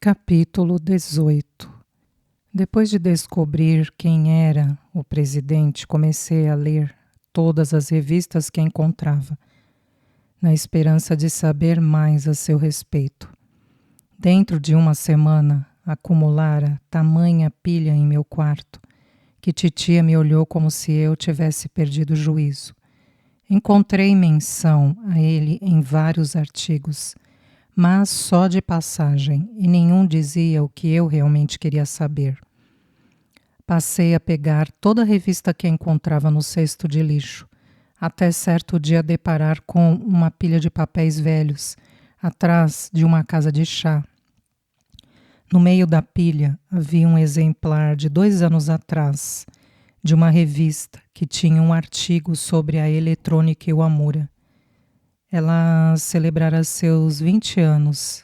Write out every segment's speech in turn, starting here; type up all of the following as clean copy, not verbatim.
Capítulo 18. Depois de descobrir quem era o presidente, comecei a ler todas as revistas que encontrava, na esperança de saber mais a seu respeito. Dentro de uma semana, acumulara tamanha pilha em meu quarto, que titia me olhou como se eu tivesse perdido o juízo. Encontrei menção a ele em vários artigos, mas só de passagem, e nenhum dizia o que eu realmente queria saber. Passei a pegar toda a revista que encontrava no cesto de lixo, até certo dia deparar com uma pilha de papéis velhos, atrás de uma casa de chá. No meio da pilha havia um exemplar de 2 anos atrás, de uma revista que tinha um artigo sobre a eletrônica Iwamura. Ela celebrara seus 20 anos,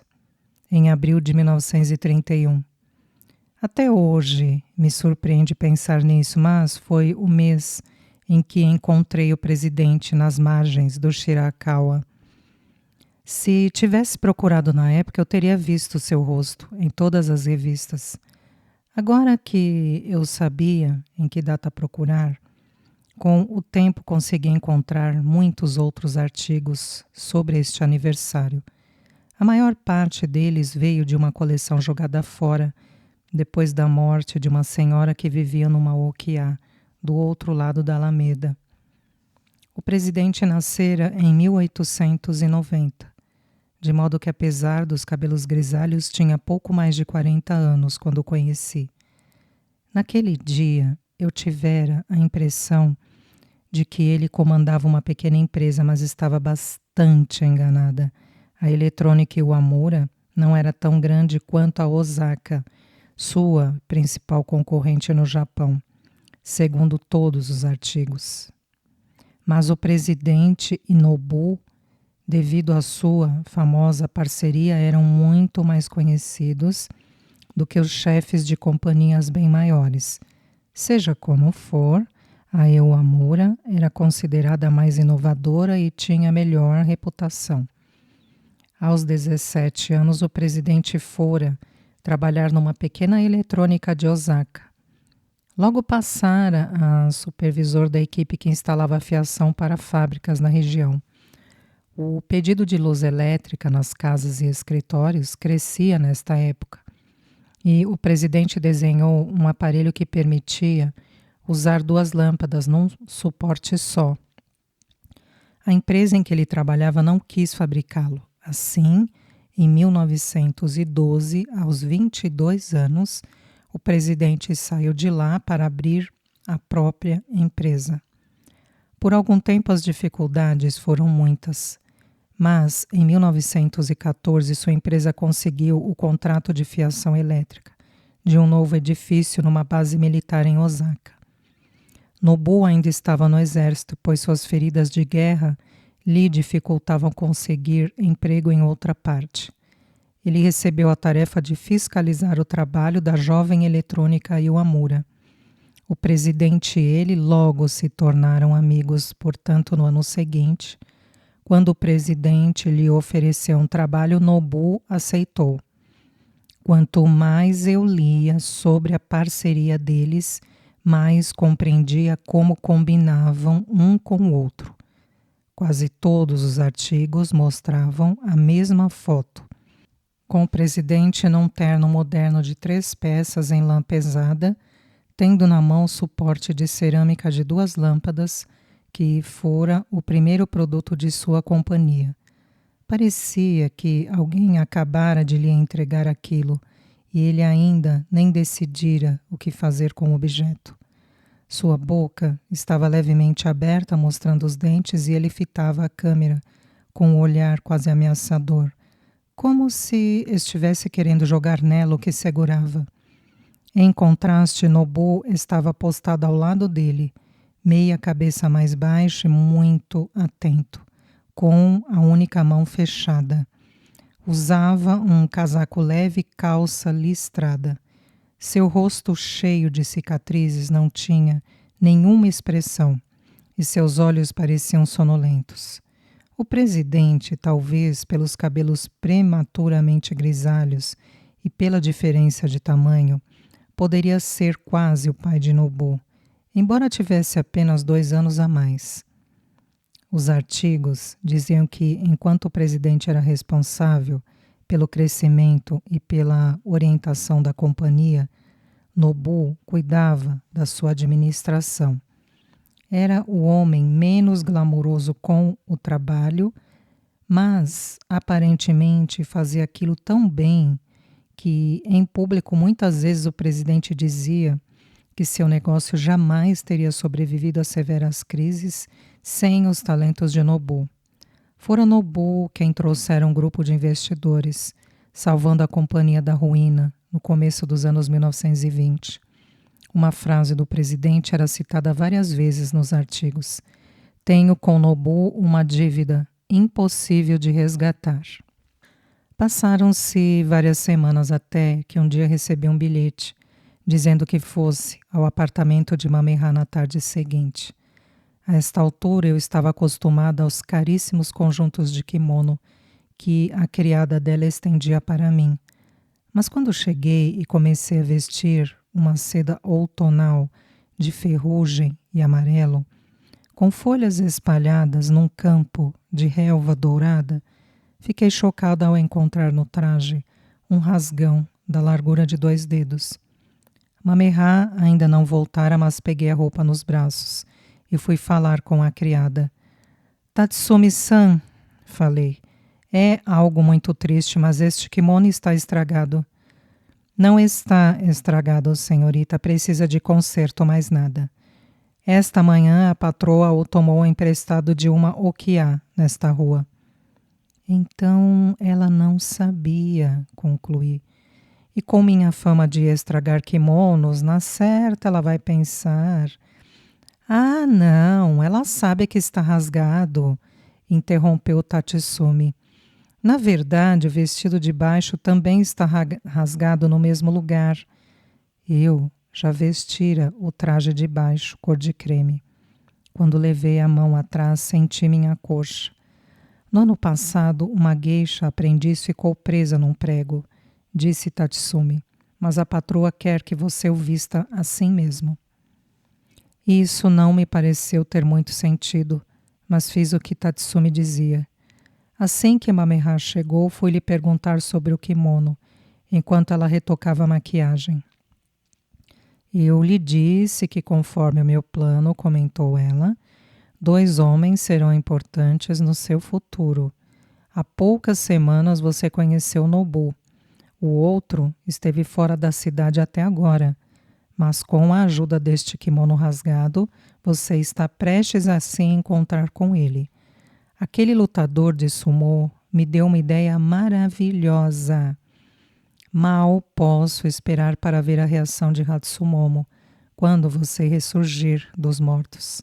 em abril de 1931. Até hoje me surpreende pensar nisso, mas foi o mês em que encontrei o presidente nas margens do Shirakawa. Se tivesse procurado na época, eu teria visto seu rosto em todas as revistas. Agora que eu sabia em que data procurar, com o tempo consegui encontrar muitos outros artigos sobre este aniversário. A maior parte deles veio de uma coleção jogada fora depois da morte de uma senhora que vivia numa okiá, do outro lado da Alameda. O presidente nascera em 1890, de modo que, apesar dos cabelos grisalhos, tinha pouco mais de 40 anos quando o conheci. Naquele dia, eu tivera a impressão de que ele comandava uma pequena empresa, mas estava bastante enganada. A eletrônica Iwamura não era tão grande quanto a Osaka, sua principal concorrente no Japão, segundo todos os artigos. Mas o presidente e Nobu, devido à sua famosa parceria, eram muito mais conhecidos do que os chefes de companhias bem maiores. Seja como for, a Iwamura era considerada a mais inovadora e tinha a melhor reputação. Aos 17 anos, o presidente fora trabalhar numa pequena eletrônica de Osaka. Logo passara a supervisor da equipe que instalava a fiação para fábricas na região. O pedido de luz elétrica nas casas e escritórios crescia nesta época, e o presidente desenhou um aparelho que permitia usar 2 lâmpadas num suporte só. A empresa em que ele trabalhava não quis fabricá-lo. Assim, em 1912, aos 22 anos, o presidente saiu de lá para abrir a própria empresa. Por algum tempo as dificuldades foram muitas, mas em 1914 sua empresa conseguiu o contrato de fiação elétrica de um novo edifício numa base militar em Osaka. Nobu ainda estava no exército, pois suas feridas de guerra lhe dificultavam conseguir emprego em outra parte. Ele recebeu a tarefa de fiscalizar o trabalho da jovem eletrônica Iwamura. O presidente e ele logo se tornaram amigos, portanto, no ano seguinte, quando o presidente lhe ofereceu um trabalho, Nobu aceitou. Quanto mais eu lia sobre a parceria deles, mais compreendia como combinavam um com o outro. Quase todos os artigos mostravam a mesma foto, com o presidente num terno moderno de 3 peças em lã pesada, tendo na mão suporte de cerâmica de 2 lâmpadas, que fora o primeiro produto de sua companhia. Parecia que alguém acabara de lhe entregar aquilo, e ele ainda nem decidira o que fazer com o objeto. Sua boca estava levemente aberta, mostrando os dentes, e ele fitava a câmera com um olhar quase ameaçador, como se estivesse querendo jogar nela o que segurava. Em contraste, Nobu estava postado ao lado dele, meia cabeça mais baixa e muito atento, com a única mão fechada. Usava um casaco leve e calça listrada. Seu rosto cheio de cicatrizes não tinha nenhuma expressão e seus olhos pareciam sonolentos. O presidente, talvez pelos cabelos prematuramente grisalhos e pela diferença de tamanho, poderia ser quase o pai de Nobu, embora tivesse apenas 2 anos a mais. Os artigos diziam que, enquanto o presidente era responsável pelo crescimento e pela orientação da companhia, Nobu cuidava da sua administração. Era o homem menos glamuroso com o trabalho, mas aparentemente fazia aquilo tão bem que, em público, muitas vezes o presidente dizia que seu negócio jamais teria sobrevivido a severas crises sem os talentos de Nobu. Fora Nobu quem trouxera um grupo de investidores, salvando a companhia da ruína no começo dos anos 1920. Uma frase do presidente era citada várias vezes nos artigos: "Tenho com Nobu uma dívida impossível de resgatar." Passaram-se várias semanas até que um dia recebi um bilhete dizendo que fosse ao apartamento de Mameha na tarde seguinte. A esta altura eu estava acostumada aos caríssimos conjuntos de kimono que a criada dela estendia para mim. Mas quando cheguei e comecei a vestir uma seda outonal de ferrugem e amarelo, com folhas espalhadas num campo de relva dourada, fiquei chocada ao encontrar no traje um rasgão da largura de 2 dedos. Mameha ainda não voltara, mas peguei a roupa nos braços e fui falar com a criada. "Tatsumi-san", falei, "é algo muito triste, mas este kimono está estragado." "Não está estragado, senhorita, precisa de conserto, mais nada. Esta manhã a patroa o tomou emprestado de uma okiá nesta rua." Então ela não sabia, concluí. E com minha fama de estragar kimonos, na certa ela vai pensar... "Ah, não, ela sabe que está rasgado", interrompeu Tatsumi. "Na verdade, o vestido de baixo também está rasgado no mesmo lugar. Eu já vestira o traje de baixo, cor de creme. Quando levei a mão atrás, senti minha coxa. No ano passado, uma geisha aprendiz ficou presa num prego", disse Tatsumi, "mas a patroa quer que você o vista assim mesmo." Isso não me pareceu ter muito sentido, mas fiz o que Tatsumi dizia. Assim que Mameha chegou, fui lhe perguntar sobre o kimono, enquanto ela retocava a maquiagem. "Eu lhe disse que, conforme o meu plano", comentou ela, "2 homens serão importantes no seu futuro. Há poucas semanas você conheceu Nobu. O outro esteve fora da cidade até agora, mas com a ajuda deste kimono rasgado, você está prestes a se encontrar com ele. Aquele lutador de sumô me deu uma ideia maravilhosa. Mal posso esperar para ver a reação de Hatsumomo quando você ressurgir dos mortos.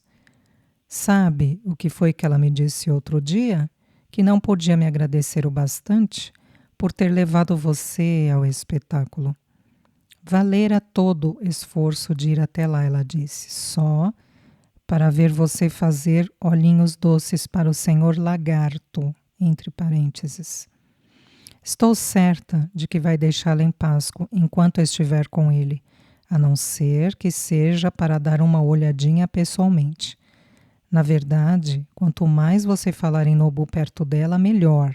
Sabe o que foi que ela me disse outro dia? Que não podia me agradecer o bastante por ter levado você ao espetáculo. Valera todo o esforço de ir até lá", ela disse, "só para ver você fazer olhinhos doces para o senhor Lagarto, entre parênteses. Estou certa de que vai deixá-la em paz enquanto estiver com ele, a não ser que seja para dar uma olhadinha pessoalmente. Na verdade, quanto mais você falar em Nobu perto dela, melhor,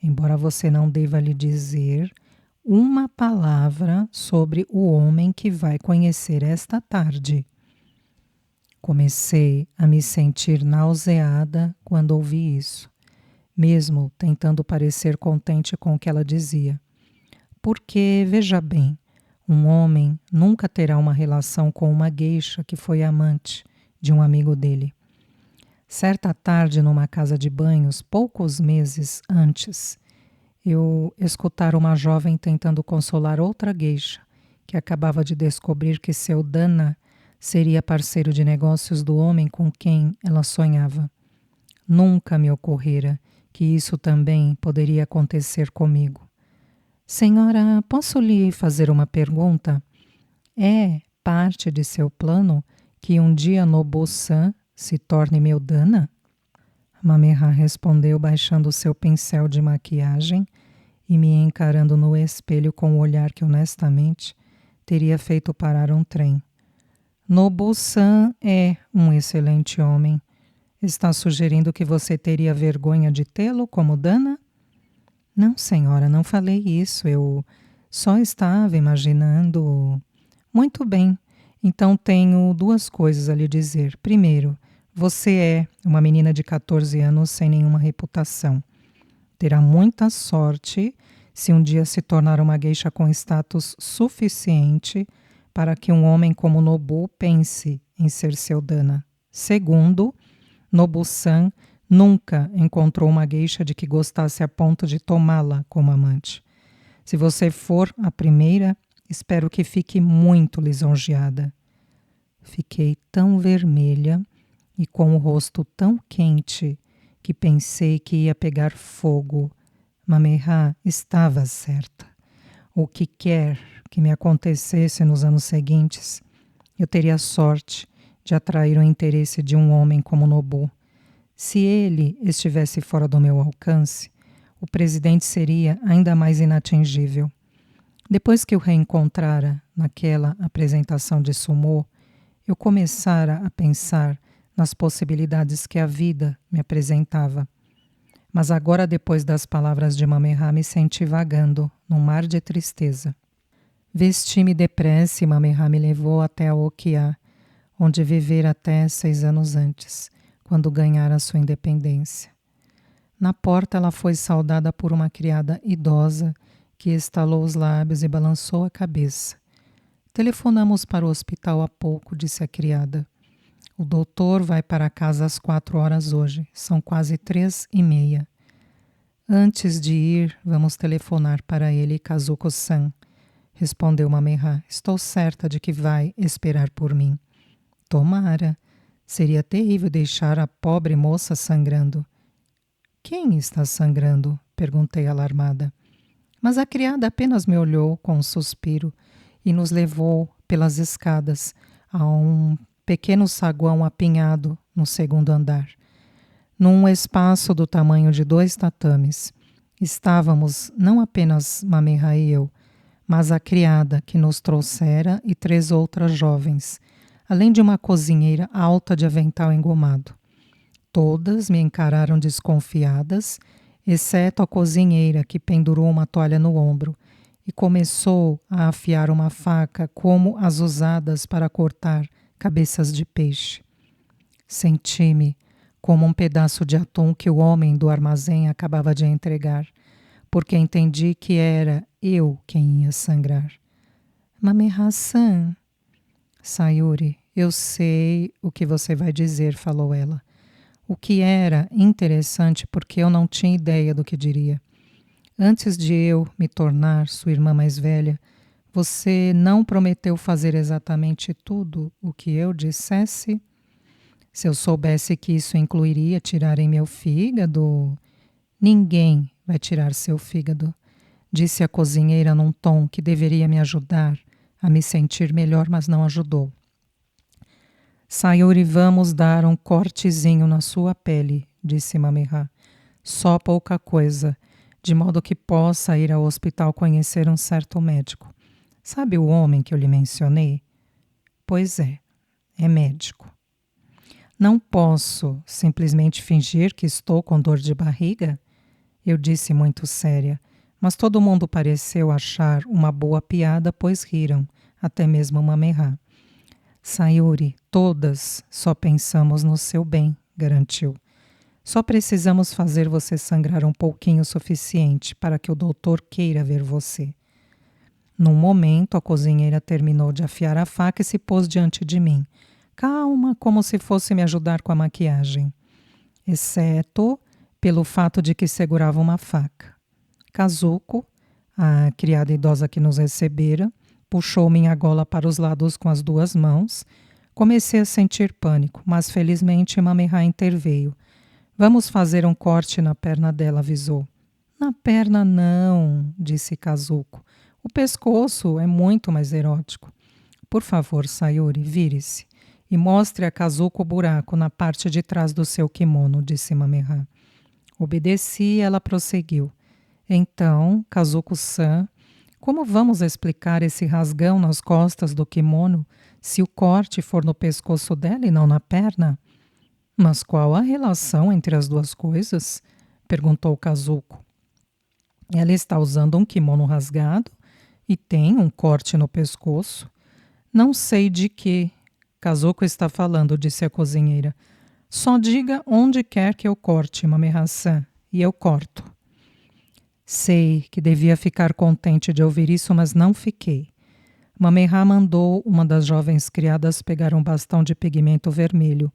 embora você não deva lhe dizer uma palavra sobre o homem que vai conhecer esta tarde." Comecei a me sentir nauseada quando ouvi isso, mesmo tentando parecer contente com o que ela dizia. Porque, veja bem, um homem nunca terá uma relação com uma geisha que foi amante de um amigo dele. Certa tarde, numa casa de banhos, poucos meses antes, eu escutara uma jovem tentando consolar outra geisha, que acabava de descobrir que seu Dana seria parceiro de negócios do homem com quem ela sonhava. Nunca me ocorrera que isso também poderia acontecer comigo. "Senhora, posso lhe fazer uma pergunta? É parte de seu plano que um dia Nobu-san se torne meu Dana?" Mameha respondeu baixando seu pincel de maquiagem e me encarando no espelho com o olhar que honestamente teria feito parar um trem. Nobu-san é um excelente homem. Está sugerindo que você teria vergonha de tê-lo como Dana? Não, senhora, não falei isso. Eu só estava imaginando. Muito bem. Então tenho duas coisas a lhe dizer. Primeiro, você é uma menina de 14 anos sem nenhuma reputação. Terá muita sorte se um dia se tornar uma geisha com status suficiente para que um homem como Nobu pense em ser seu Dana. Segundo, Nobu-san nunca encontrou uma geisha de que gostasse a ponto de tomá-la como amante. Se você for a primeira, espero que fique muito lisonjeada. Fiquei tão vermelha e com o rosto tão quente que pensei que ia pegar fogo. Mameha estava certa. O que quer que me acontecesse nos anos seguintes, eu teria sorte de atrair o interesse de um homem como Nobu. Se ele estivesse fora do meu alcance, o presidente seria ainda mais inatingível. Depois que o reencontrara naquela apresentação de sumô, eu começara a pensar nas possibilidades que a vida me apresentava. Mas agora, depois das palavras de Mameha, me senti vagando num mar de tristeza. Vesti-me depressa e Mameha me levou até a Okiá, onde vivera até 6 anos antes, quando ganhara sua independência. Na porta ela foi saudada por uma criada idosa que estalou os lábios e balançou a cabeça. Telefonamos para o hospital há pouco, disse a criada. O doutor vai para casa às 4 horas hoje. São quase 3:30. Antes de ir, vamos telefonar para ele, Kazuko-san, respondeu Mameha. Estou certa de que vai esperar por mim. Tomara. Seria terrível deixar a pobre moça sangrando. Quem está sangrando? Perguntei alarmada. Mas a criada apenas me olhou com um suspiro e nos levou pelas escadas a um pequeno saguão apinhado no segundo andar. Num espaço do tamanho de 2 tatames, estávamos não apenas Mameha e eu, mas a criada que nos trouxera e 3 outras jovens, além de uma cozinheira alta de avental engomado. Todas me encararam desconfiadas, exceto a cozinheira que pendurou uma toalha no ombro e começou a afiar uma faca como as usadas para cortar cabeças de peixe. Senti-me como um pedaço de atum que o homem do armazém acabava de entregar, porque entendi que era eu quem ia sangrar. Mameha-san. Sayuri, eu sei o que você vai dizer, falou ela. O que era interessante porque eu não tinha ideia do que diria. Antes de eu me tornar sua irmã mais velha, você não prometeu fazer exatamente tudo o que eu dissesse? Se eu soubesse que isso incluiria tirarem meu fígado... Ninguém vai tirar seu fígado, disse a cozinheira num tom que deveria me ajudar a me sentir melhor, mas não ajudou. Sayuri, vamos dar um cortezinho na sua pele, disse Mameha. Só pouca coisa, de modo que possa ir ao hospital conhecer um certo médico. Sabe o homem que eu lhe mencionei? Pois é médico. Não posso simplesmente fingir que estou com dor de barriga? Eu disse muito séria, mas todo mundo pareceu achar uma boa piada, pois riram, até mesmo Mameha. Sayuri, todas só pensamos no seu bem, garantiu. Só precisamos fazer você sangrar um pouquinho o suficiente para que o doutor queira ver você. Num momento, a cozinheira terminou de afiar a faca e se pôs diante de mim, calma, como se fosse me ajudar com a maquiagem, exceto pelo fato de que segurava uma faca. Kazuko, a criada idosa que nos recebera, puxou minha gola para os lados com as 2 mãos. Comecei a sentir pânico, mas felizmente Mameha interveio. Vamos fazer um corte na perna dela, avisou. Na perna não, disse Kazuko. O pescoço é muito mais erótico. Por favor, Sayuri, vire-se e mostre a Kazuko o buraco na parte de trás do seu kimono, disse Mameha. Obedeci e ela prosseguiu. Então, Kazuko-san, como vamos explicar esse rasgão nas costas do kimono se o corte for no pescoço dela e não na perna? Mas qual a relação entre as duas coisas? Perguntou Kazuko. Ela está usando um kimono rasgado e tem um corte no pescoço. Não sei de que Kazuko está falando, disse a cozinheira. Só diga onde quer que eu corte, Mameha-san, e eu corto. Sei que devia ficar contente de ouvir isso, mas não fiquei. Mameha mandou uma das jovens criadas pegar um bastão de pigmento vermelho,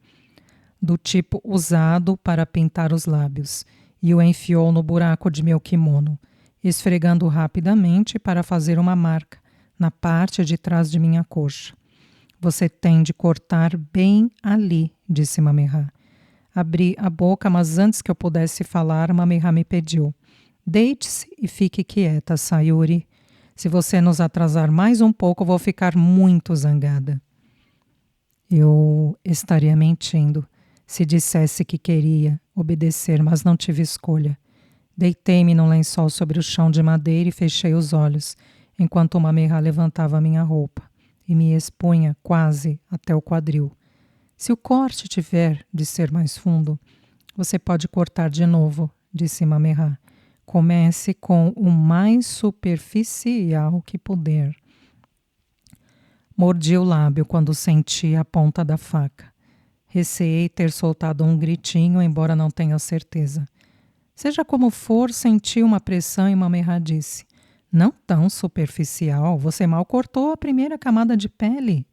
do tipo usado para pintar os lábios, e o enfiou no buraco de meu kimono, esfregando rapidamente para fazer uma marca na parte de trás de minha coxa. Você tem de cortar bem ali, disse Mameha. Abri a boca, mas antes que eu pudesse falar, Mameha me pediu. Deite-se e fique quieta, Sayuri. Se você nos atrasar mais um pouco, vou ficar muito zangada. Eu estaria mentindo se dissesse que queria obedecer, mas não tive escolha. Deitei-me no lençol sobre o chão de madeira e fechei os olhos, enquanto Mameha levantava minha roupa e me expunha quase até o quadril. Se o corte tiver de ser mais fundo, você pode cortar de novo, disse Mameha. Comece com o mais superficial que puder. Mordi o lábio quando senti a ponta da faca. Receei ter soltado um gritinho, embora não tenha certeza. Seja como for, senti uma pressão e Mameha disse. Não tão superficial, você mal cortou a primeira camada de pele.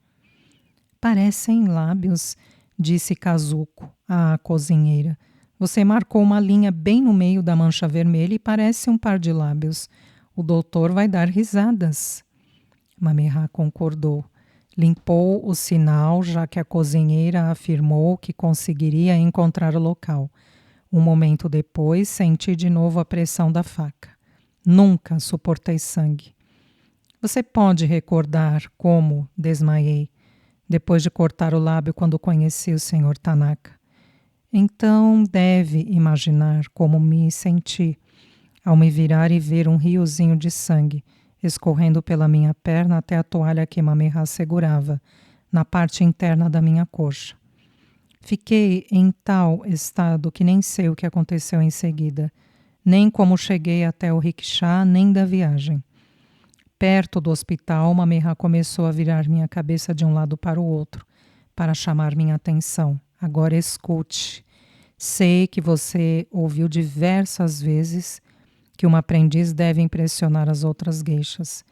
Parecem lábios, disse Kazuko, a cozinheira. Você marcou uma linha bem no meio da mancha vermelha e parece um par de lábios. O doutor vai dar risadas. Mameha concordou. Limpou o sinal, já que a cozinheira afirmou que conseguiria encontrar o local. Um momento depois, senti de novo a pressão da faca. Nunca suportei sangue. Você pode recordar como desmaiei depois de cortar o lábio quando conheci o Sr. Tanaka. Então deve imaginar como me senti ao me virar e ver um riozinho de sangue escorrendo pela minha perna até a toalha que Mameha segurava, na parte interna da minha coxa. Fiquei em tal estado que nem sei o que aconteceu em seguida, nem como cheguei até o rickshaw, nem da viagem. Perto do hospital, Mameha começou a virar minha cabeça de um lado para o outro, para chamar minha atenção. Agora escute. Sei que você ouviu diversas vezes que uma aprendiz deve impressionar as outras geishas,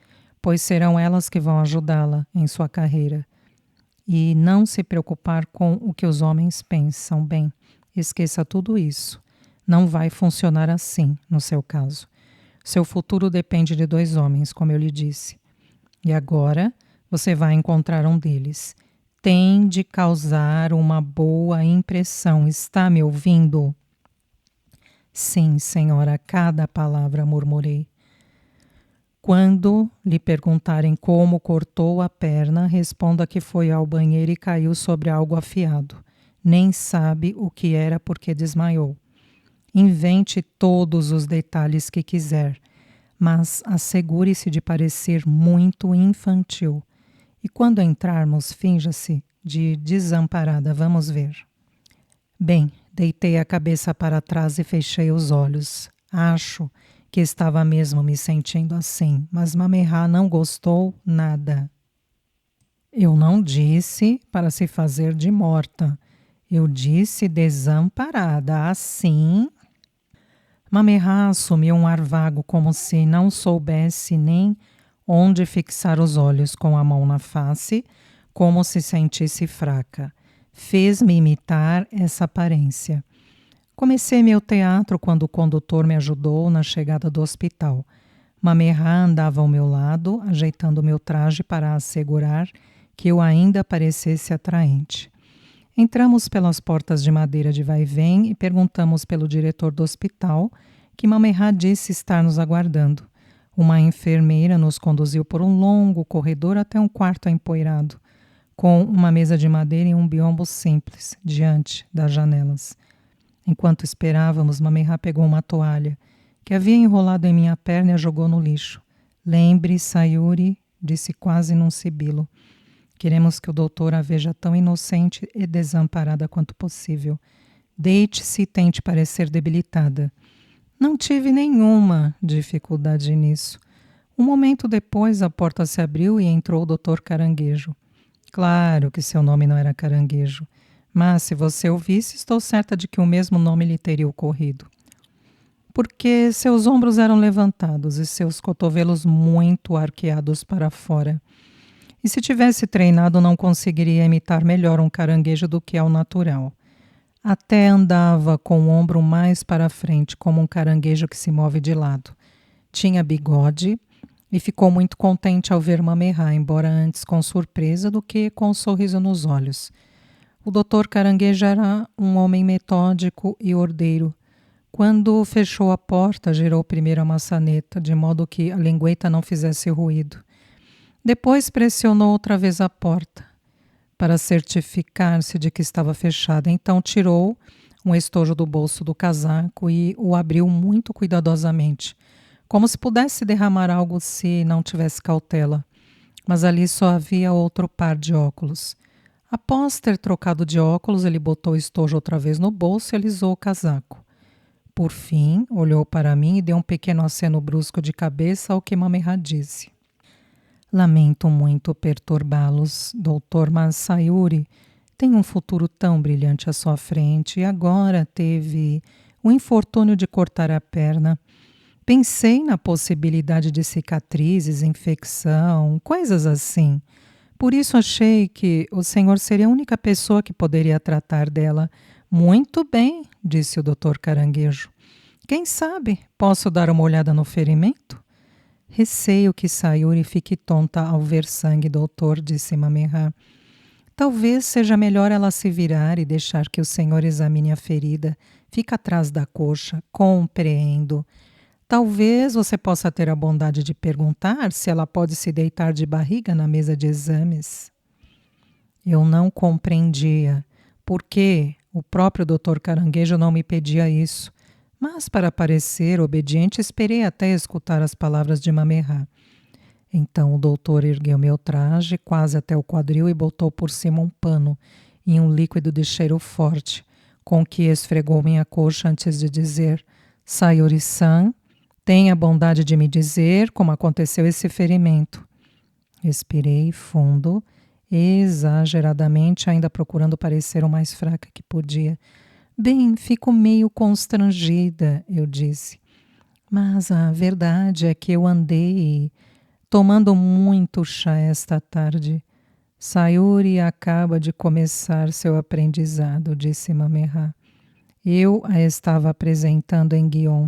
pois serão elas que vão ajudá-la em sua carreira. E não se preocupar com o que os homens pensam. Bem, esqueça tudo isso. Não vai funcionar assim, no seu caso. Seu futuro depende de 2 homens, como eu lhe disse. E agora você vai encontrar um deles. Tem de causar uma boa impressão. Está me ouvindo? Sim, senhora, cada palavra, murmurei. Quando lhe perguntarem como cortou a perna, responda que foi ao banheiro e caiu sobre algo afiado. Nem sabe o que era porque desmaiou. Invente todos os detalhes que quiser, mas assegure-se de parecer muito infantil. E quando entrarmos, finja-se de desamparada. Vamos ver. Bem, deitei a cabeça para trás e fechei os olhos. Acho que estava mesmo me sentindo assim, mas Mameha não gostou nada. Eu não disse para se fazer de morta. Eu disse desamparada. Assim... Mameha assumiu um ar vago, como se não soubesse nem onde fixar os olhos, com a mão na face, como se sentisse fraca. Fez-me imitar essa aparência. Comecei meu teatro quando o condutor me ajudou na chegada do hospital. Mameha andava ao meu lado, ajeitando meu traje para assegurar que eu ainda parecesse atraente. Entramos pelas portas de madeira de vai-vem e perguntamos pelo diretor do hospital, que Mameha disse estar nos aguardando. Uma enfermeira nos conduziu por um longo corredor até um quarto empoeirado, com uma mesa de madeira e um biombo simples diante das janelas. Enquanto esperávamos, Mameha pegou uma toalha que havia enrolado em minha perna e a jogou no lixo. Lembre, Sayuri, disse quase num sibilo. Queremos que o doutor a veja tão inocente e desamparada quanto possível. Deite-se e tente parecer debilitada. Não tive nenhuma dificuldade nisso. Um momento depois, a porta se abriu e entrou o doutor Caranguejo. Claro que seu nome não era Caranguejo, mas se você o visse, estou certa de que o mesmo nome lhe teria ocorrido. Porque seus ombros eram levantados e seus cotovelos muito arqueados para fora. E se tivesse treinado, não conseguiria imitar melhor um caranguejo do que ao natural. Até andava com o ombro mais para frente, como um caranguejo que se move de lado. Tinha bigode e ficou muito contente ao ver Mamerra, embora antes com surpresa do que com um sorriso nos olhos. O doutor Caranguejo era um homem metódico e ordeiro. Quando fechou a porta, girou primeiro a maçaneta, de modo que a lingueta não fizesse ruído. Depois pressionou outra vez a porta, para certificar-se de que estava fechada. Então tirou um estojo do bolso do casaco e o abriu muito cuidadosamente, como se pudesse derramar algo se não tivesse cautela. Mas ali só havia outro par de óculos. Após ter trocado de óculos, ele botou o estojo outra vez no bolso e alisou o casaco. Por fim, olhou para mim e deu um pequeno aceno brusco de cabeça ao que Mamerra disse. Lamento muito perturbá-los, doutor, mas Sayuri tem um futuro tão brilhante à sua frente e agora teve o infortúnio de cortar a perna. Pensei na possibilidade de cicatrizes, infecção, coisas assim. Por isso achei que o senhor seria a única pessoa que poderia tratar dela. Muito bem, disse o doutor Caranguejo. Quem sabe, posso dar uma olhada no ferimento? Receio que Sayuri fique tonta ao ver sangue, doutor, disse Mamerra. Talvez seja melhor ela se virar e deixar que o senhor examine a ferida. Fica atrás da coxa. Compreendo. Talvez você possa ter a bondade de perguntar se ela pode se deitar de barriga na mesa de exames. Eu não compreendia por que o próprio doutor Caranguejo não me pedia isso, mas para parecer obediente esperei até escutar as palavras de Mamerra. Então o doutor ergueu meu traje quase até o quadril e botou por cima um pano e um líquido de cheiro forte, com que esfregou minha coxa antes de dizer: Sayuri-san, tenha a bondade de me dizer como aconteceu esse ferimento. Respirei fundo, exageradamente, ainda procurando parecer o mais fraca que podia. Bem, fico meio constrangida, eu disse. Mas a verdade é que eu andei tomando muito chá esta tarde. Sayuri acaba de começar seu aprendizado, disse Mamerra. Eu a estava apresentando em Guion.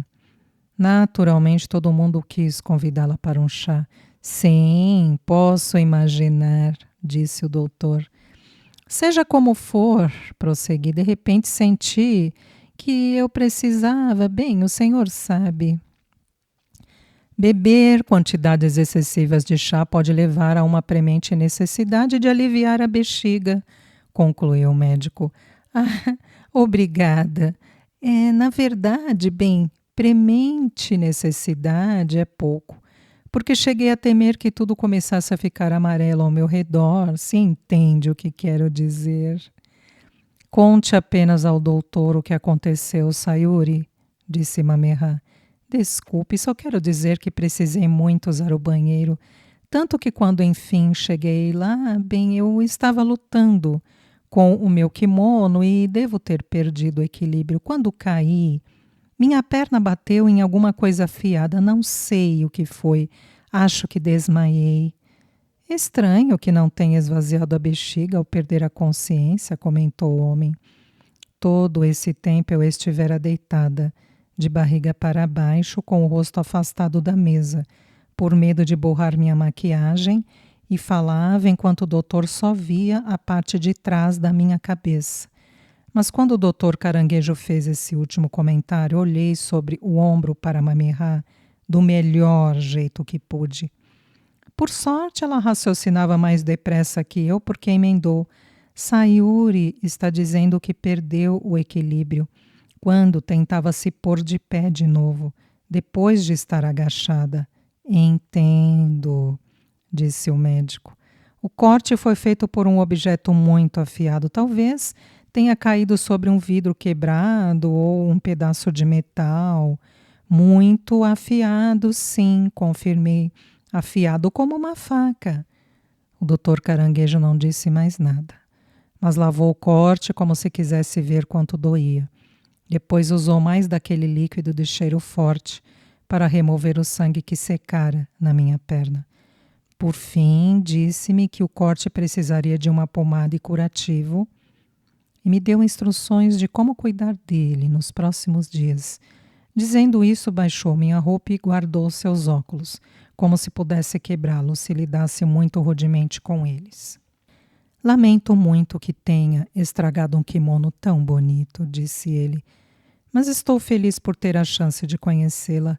Naturalmente, todo mundo quis convidá-la para um chá. Sim, posso imaginar, disse o doutor. Seja como for, prossegui, de repente senti que eu precisava, bem, o senhor sabe. Beber quantidades excessivas de chá pode levar a uma premente necessidade de aliviar a bexiga, concluiu o médico. Ah, obrigada. Na verdade, bem, premente necessidade é pouco, porque cheguei a temer que tudo começasse a ficar amarelo ao meu redor, se entende o que quero dizer. Conte apenas ao doutor o que aconteceu, Sayuri, disse Mamerra. Desculpe, só quero dizer que precisei muito usar o banheiro, tanto que quando enfim cheguei lá, bem, eu estava lutando com o meu kimono e devo ter perdido o equilíbrio. Quando caí, minha perna bateu em alguma coisa afiada, não sei o que foi, acho que desmaiei. Estranho que não tenha esvaziado a bexiga ao perder a consciência, comentou o homem. Todo esse tempo eu estivera deitada, de barriga para baixo, com o rosto afastado da mesa, por medo de borrar minha maquiagem, e falava enquanto o doutor só via a parte de trás da minha cabeça. Mas quando o doutor Caranguejo fez esse último comentário, olhei sobre o ombro para Mamerra do melhor jeito que pude. Por sorte, ela raciocinava mais depressa que eu, porque emendou. Sayuri está dizendo que perdeu o equilíbrio quando tentava se pôr de pé de novo. depois de estar agachada. Entendo, disse o médico. O corte foi feito por um objeto muito afiado. Talvez tenha caído sobre um vidro quebrado ou um pedaço de metal. Muito afiado, sim, confirmei. Afiado como uma faca. O doutor Caranguejo não disse mais nada, mas lavou o corte como se quisesse ver quanto doía. Depois usou mais daquele líquido de cheiro forte para remover o sangue que secara na minha perna. Por fim, disse-me que o corte precisaria de uma pomada e curativo e me deu instruções de como cuidar dele nos próximos dias. Dizendo isso, baixou minha roupa e guardou seus óculos, como se pudesse quebrá-los se lidasse muito rudemente com eles. Lamento muito que tenha estragado um kimono tão bonito, disse ele, mas estou feliz por ter a chance de conhecê-la.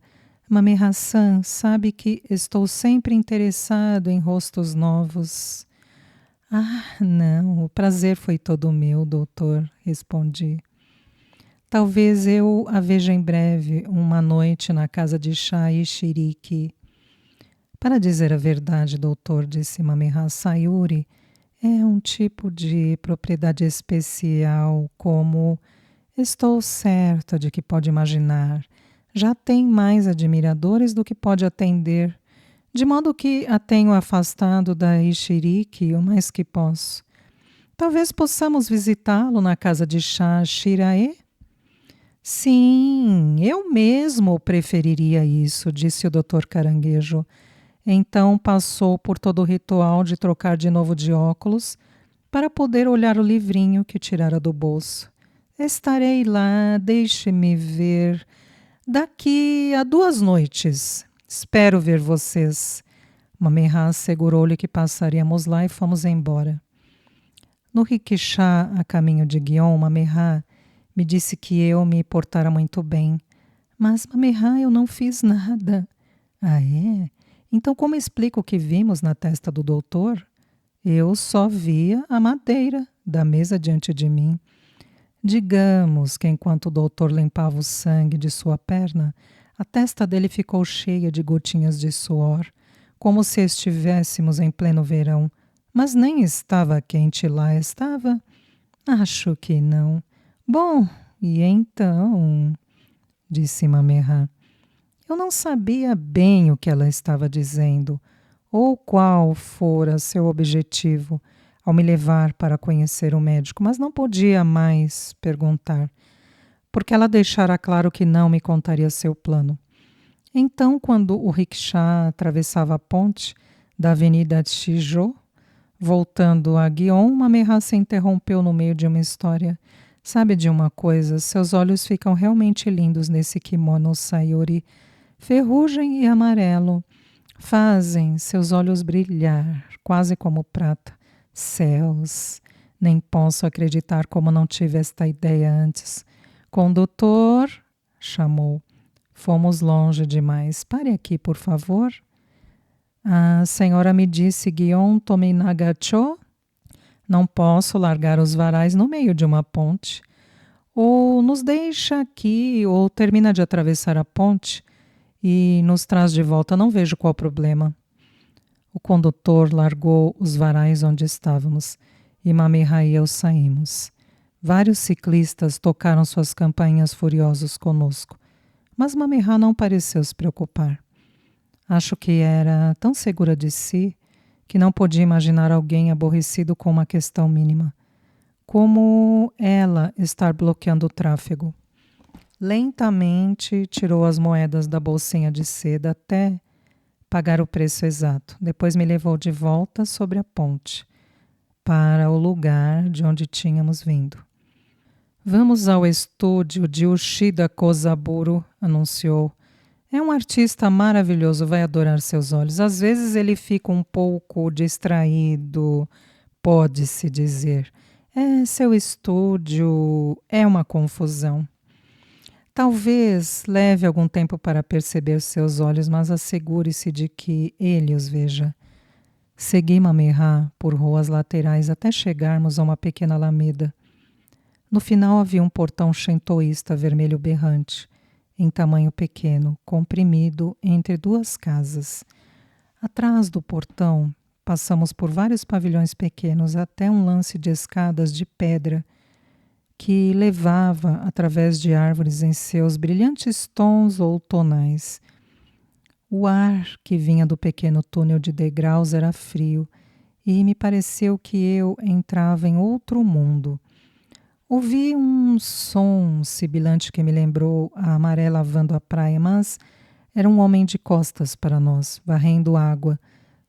Mame Hassan sabe que estou sempre interessado em rostos novos. Ah, não, o prazer foi todo meu, doutor, respondi. Talvez eu a veja em breve, uma noite na casa de chá e xerique. Para dizer a verdade, doutor, disse Mameha, Sayuri é um tipo de propriedade especial, como estou certa de que pode imaginar. Já tem mais admiradores do que pode atender, de modo que a tenho afastado da Ishiriki o mais que posso. Talvez possamos visitá-lo na casa de chá Shirae? Sim, eu mesmo preferiria isso, disse o doutor Caranguejo. Então passou por todo o ritual de trocar de novo de óculos para poder olhar o livrinho que tirara do bolso. Estarei lá, deixe-me ver. Daqui a 2 noites. Espero ver vocês. Mameha assegurou-lhe que passaríamos lá e fomos embora. No rickshaw, a caminho de Guion, Mameha me disse que eu me portara muito bem. Mas, Mameha, eu não fiz nada. Ah, é? Então como explico o que vimos na testa do doutor? Eu só via a madeira da mesa diante de mim. Digamos que enquanto o doutor limpava o sangue de sua perna, a testa dele ficou cheia de gotinhas de suor, como se estivéssemos em pleno verão. Mas nem estava quente lá, estava? Acho que não. Bom, e então? Disse Mameha. Eu não sabia bem o que ela estava dizendo, ou qual fora seu objetivo ao me levar para conhecer o médico, mas não podia mais perguntar, porque ela deixara claro que não me contaria seu plano. Então, quando o rickshaw atravessava a ponte da Avenida Chijo, voltando a Guion, Mameha se interrompeu no meio de uma história. Sabe de uma coisa? Seus olhos ficam realmente lindos nesse kimono Sayuri. Ferrugem e amarelo fazem seus olhos brilhar, quase como prata. Céus, nem posso acreditar como não tive esta ideia antes. Condutor, chamou. Fomos longe demais. Pare aqui, por favor. A senhora me disse, Guion Tominagacho? Não posso largar os varais no meio de uma ponte. Ou nos deixa aqui, ou termina de atravessar a ponte e nos traz de volta, não vejo qual o problema. O condutor largou os varais onde estávamos e Mameha e eu saímos. Vários ciclistas tocaram suas campainhas furiosos conosco, mas Mameha não pareceu se preocupar. Acho que era tão segura de si que não podia imaginar alguém aborrecido com uma questão mínima, como ela estar bloqueando o tráfego. Lentamente tirou as moedas da bolsinha de seda até pagar o preço exato. Depois me levou de volta sobre a ponte, para o lugar de onde tínhamos vindo. Vamos ao estúdio de Ushida Kozaburo, anunciou. É um artista maravilhoso, vai adorar seus olhos. Às vezes ele fica um pouco distraído, pode-se dizer. Seu estúdio é uma confusão. Talvez leve algum tempo para perceber seus olhos, mas assegure-se de que ele os veja. Segui Mameha por ruas laterais até chegarmos a uma pequena alameda. No final havia um portão shintoísta vermelho berrante. em tamanho pequeno, comprimido entre duas casas. Atrás do portão, passamos por vários pavilhões pequenos até um lance de escadas de pedra que levava através de árvores em seus brilhantes tons outonais. O ar que vinha do pequeno túnel de degraus era frio e me pareceu que eu entrava em outro mundo. Ouvi um som sibilante que me lembrou a maré lavando a praia, mas era um homem de costas para nós, varrendo água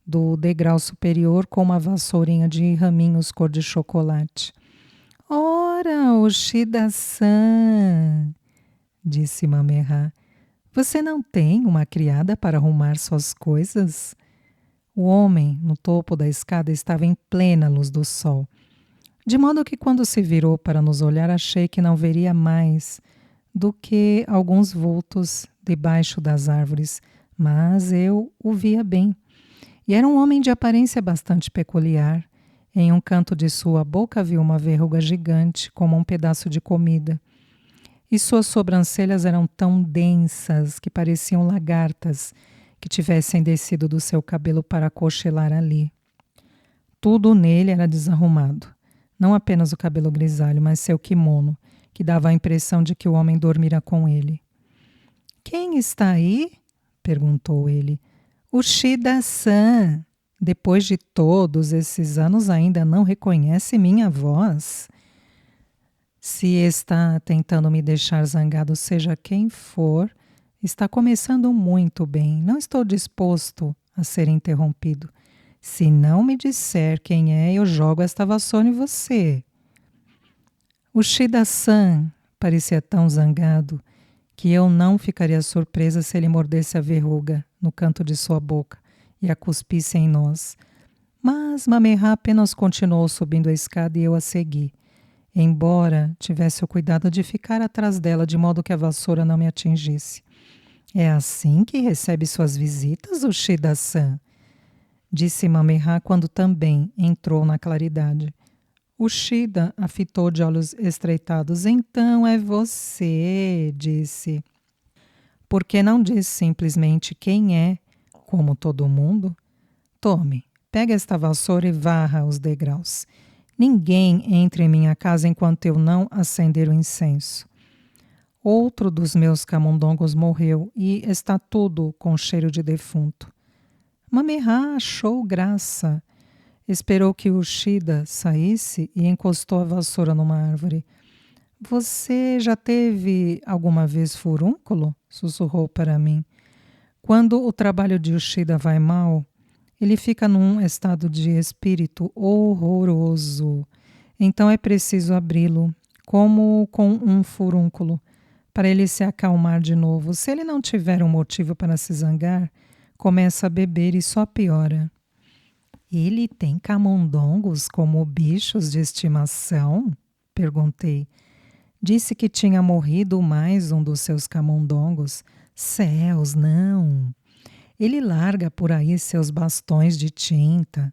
do degrau superior com uma vassourinha de raminhos cor de chocolate. Ora, Oshida-san, disse Mamerra, você não tem uma criada para arrumar suas coisas? O homem, no topo da escada, estava em plena luz do sol. De modo que quando se virou para nos olhar, achei que não veria mais do que alguns vultos debaixo das árvores, mas eu o via bem. E era um homem de aparência bastante peculiar. Em um canto de sua boca havia uma verruga gigante, como um pedaço de comida. E suas sobrancelhas eram tão densas que pareciam lagartas que tivessem descido do seu cabelo para cochelar ali. Tudo nele era desarrumado. Não apenas o cabelo grisalho, mas seu kimono, que dava a impressão de que o homem dormira com ele. Quem está aí? Perguntou ele. Ushida-san. Depois de todos esses anos ainda não reconhece minha voz? Se está tentando me deixar zangado, seja quem for, está começando muito bem. Não estou disposto a ser interrompido. Se não me disser quem é, eu jogo esta vassoura em você. Ushida-san parecia tão zangado que eu não ficaria surpresa se ele mordesse a verruga no canto de sua boca e a cuspisse em nós. Mas Mamerra apenas continuou subindo a escada e eu a segui, embora tivesse o cuidado de ficar atrás dela de modo que a vassoura não me atingisse. É assim que recebe suas visitas, Ushida-san? Disse Mamerra quando também entrou na claridade. Ushida a fitou de olhos estreitados. Então é você, disse. Por que não diz simplesmente quem é, como todo mundo? Tome, pegue esta vassoura e varra os degraus. Ninguém entra em minha casa enquanto eu não acender o incenso. Outro dos meus camundongos morreu e está tudo com cheiro de defunto. Mamerra achou graça. Esperou que Ushida saísse e encostou a vassoura numa árvore. Você já teve alguma vez furúnculo? Sussurrou para mim. Quando o trabalho de Ushida vai mal, ele fica num estado de espírito horroroso. Então é preciso abri-lo, como com um furúnculo, para ele se acalmar de novo. Se ele não tiver um motivo para se zangar, começa a beber e só piora. Ele tem camundongos como bichos de estimação? Perguntei. Disse que tinha morrido mais um dos seus camundongos. Céus, não! Ele larga por aí seus bastões de tinta.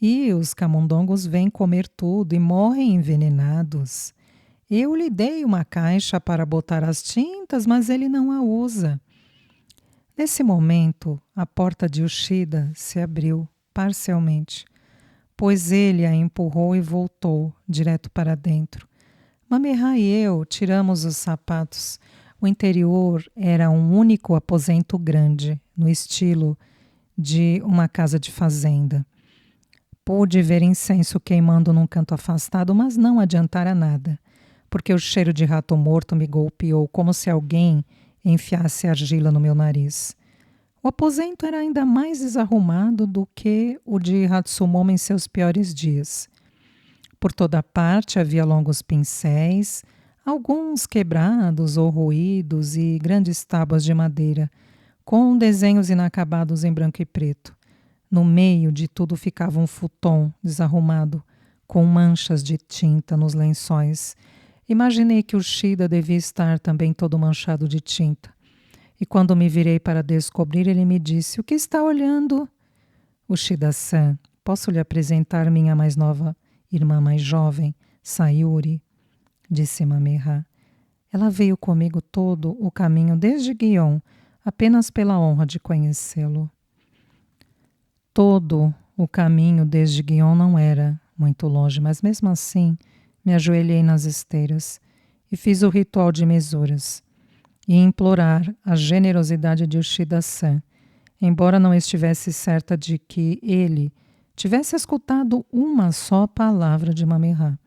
E os camundongos vêm comer tudo e morrem envenenados. Eu lhe dei uma caixa para botar as tintas, mas ele não a usa. Nesse momento, a porta de Ushida se abriu parcialmente, pois ele a empurrou e voltou direto para dentro. Mamerra e eu tiramos os sapatos. O interior era um único aposento grande, no estilo de uma casa de fazenda. Pude ver incenso queimando num canto afastado, mas não adiantara nada, porque o cheiro de rato morto me golpeou como se alguém enfiasse argila no meu nariz. O aposento era ainda mais desarrumado do que o de Hatsumomo em seus piores dias. Por toda parte havia longos pincéis, alguns quebrados ou ruídos e grandes tábuas de madeira, com desenhos inacabados em branco e preto. No meio de tudo ficava um futon desarrumado, com manchas de tinta nos lençóis. Imaginei que o Ushida devia estar também todo manchado de tinta. E quando me virei para descobrir, ele me disse, o que está olhando? Ushida-san, posso lhe apresentar minha mais nova irmã mais jovem, Sayuri, disse Mamerra. Ela veio comigo todo o caminho desde Guion, apenas pela honra de conhecê-lo. Todo o caminho desde Guion não era muito longe, mas mesmo assim me ajoelhei nas esteiras e fiz o ritual de mesuras e implorar a generosidade de Ushida-san, embora não estivesse certa de que ele tivesse escutado uma só palavra de Mamerra.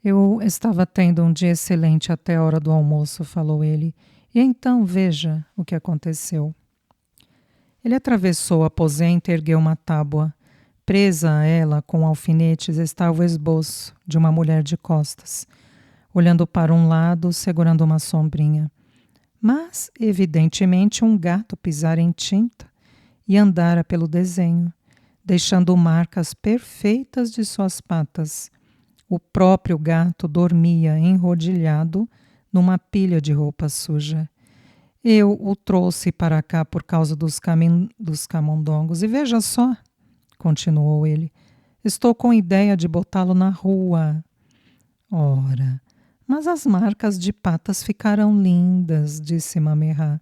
Eu estava tendo um dia excelente até a hora do almoço, falou ele, e então veja o que aconteceu. Ele atravessou o aposento e ergueu uma tábua. Presa a ela com alfinetes estava o esboço de uma mulher de costas, olhando para um lado, segurando uma sombrinha. Mas, evidentemente, um gato pisara em tinta e andara pelo desenho, deixando marcas perfeitas de suas patas. O próprio gato dormia enrodilhado numa pilha de roupa suja. Eu o trouxe para cá por causa dos camundongos e veja só, continuou ele, estou com ideia de botá-lo na rua. Ora, mas as marcas de patas ficarão lindas, disse Mamerra.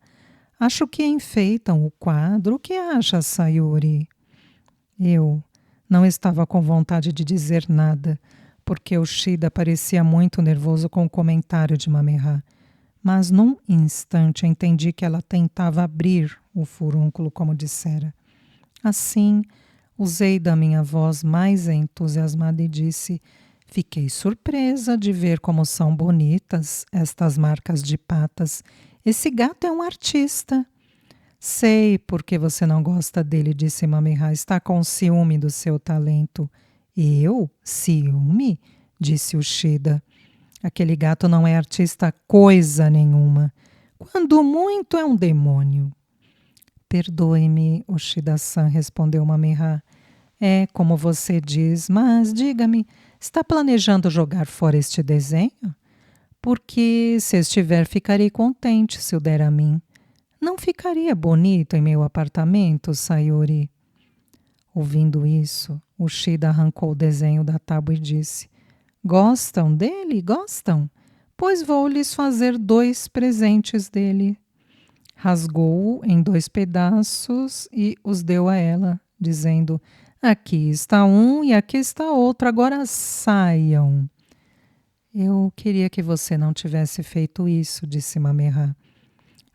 Acho que enfeitam o quadro. O que acha, Sayuri? Eu não estava com vontade de dizer nada, porque o Shida parecia muito nervoso com o comentário de Mamerra. Mas num instante entendi que ela tentava abrir o furúnculo, como dissera. Assim, usei da minha voz mais entusiasmada e disse: fiquei surpresa de ver como são bonitas estas marcas de patas. Esse gato é um artista. Sei por que você não gosta dele, disse Mamerra. Está com ciúme do seu talento. Eu? Ciúme? Disse Ushida. Aquele gato não é artista coisa nenhuma. Quando muito é um demônio. Perdoe-me, Ushida-san, respondeu Mamerra. É como você diz, mas diga-me, está planejando jogar fora este desenho? Porque se estiver, ficarei contente se o der a mim. Não ficaria bonito em meu apartamento, Sayuri? Ouvindo isso, Ushida arrancou o desenho da tábua e disse: Gostam dele? Gostam? Pois vou lhes fazer 2 presentes dele. Rasgou-o em 2 pedaços e os deu a ela, dizendo: aqui está um e aqui está outro, agora saiam. Eu queria que você não tivesse feito isso, disse Mamerra.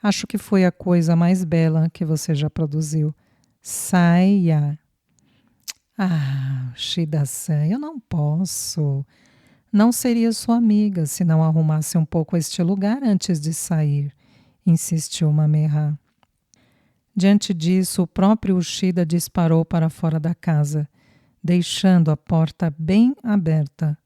Acho que foi a coisa mais bela que você já produziu. Saia. Ah, Shida-san, eu não posso. Não seria sua amiga se não arrumasse um pouco este lugar antes de sair, insistiu Mamerra. Diante disso, o próprio Ushida disparou para fora da casa, deixando a porta bem aberta.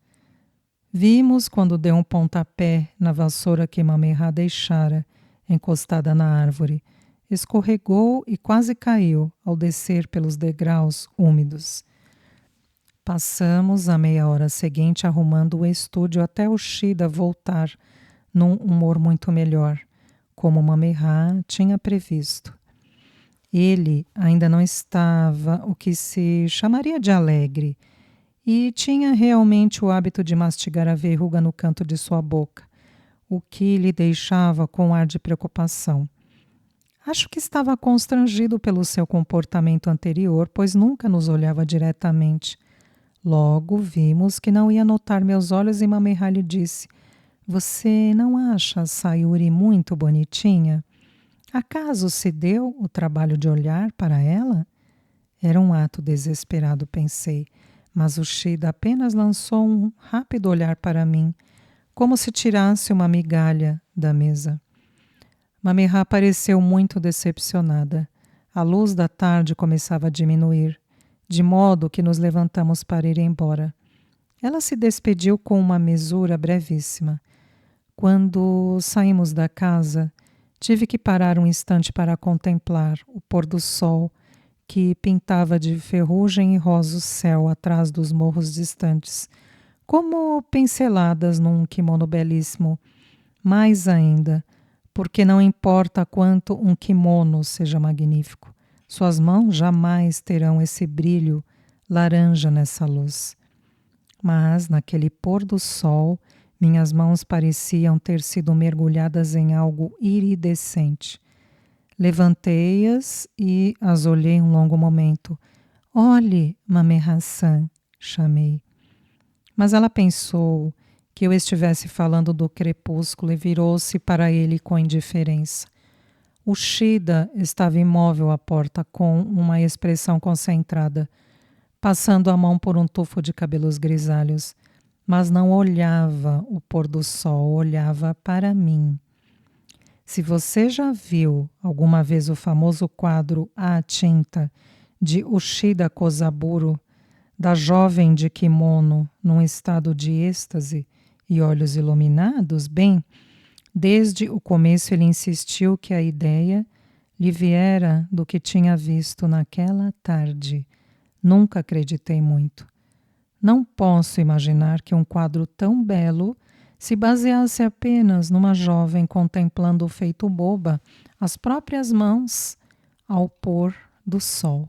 Vimos quando deu um pontapé na vassoura que Mamerra deixara, encostada na árvore. Escorregou e quase caiu ao descer pelos degraus úmidos. Passamos a meia hora seguinte arrumando o estúdio até o Shida voltar num humor muito melhor, como Mamerra tinha previsto. Ele ainda não estava o que se chamaria de alegre e tinha realmente o hábito de mastigar a verruga no canto de sua boca, o que lhe deixava com ar de preocupação. Acho que estava constrangido pelo seu comportamento anterior, pois nunca nos olhava diretamente. Logo vimos que não ia notar meus olhos e Mamerra lhe disse: Você não acha a Sayuri muito bonitinha? Acaso se deu o trabalho de olhar para ela? Era um ato desesperado, pensei, mas o Shida apenas lançou um rápido olhar para mim, como se tirasse uma migalha da mesa. Mamerra pareceu muito decepcionada. A luz da tarde começava a diminuir, de modo que nos levantamos para ir embora. Ela se despediu com uma mesura brevíssima. Quando saímos da casa, tive que parar um instante para contemplar o pôr do sol que pintava de ferrugem e rosa o céu atrás dos morros distantes, como pinceladas num kimono belíssimo. Mais ainda, porque não importa quanto um kimono seja magnífico, suas mãos jamais terão esse brilho laranja nessa luz. Mas, naquele pôr do sol, Minhas mãos pareciam ter sido mergulhadas em algo iridescente. Levantei-as e as olhei um longo momento. Olhe, Mame Hassan, chamei. Mas ela pensou que eu estivesse falando do crepúsculo e virou-se para ele com indiferença. O Shida estava imóvel à porta com uma expressão concentrada, passando a mão por um tufo de cabelos grisalhos, mas não olhava o pôr do sol, olhava para mim. Se você já viu alguma vez o famoso quadro à tinta de Ushida Kozaburo, da jovem de kimono num estado de êxtase e olhos iluminados, bem, desde o começo ele insistiu que a ideia lhe viera do que tinha visto naquela tarde. Nunca acreditei muito. Não posso imaginar que um quadro tão belo se baseasse apenas numa jovem contemplando o feito boba, as próprias mãos, ao pôr do sol.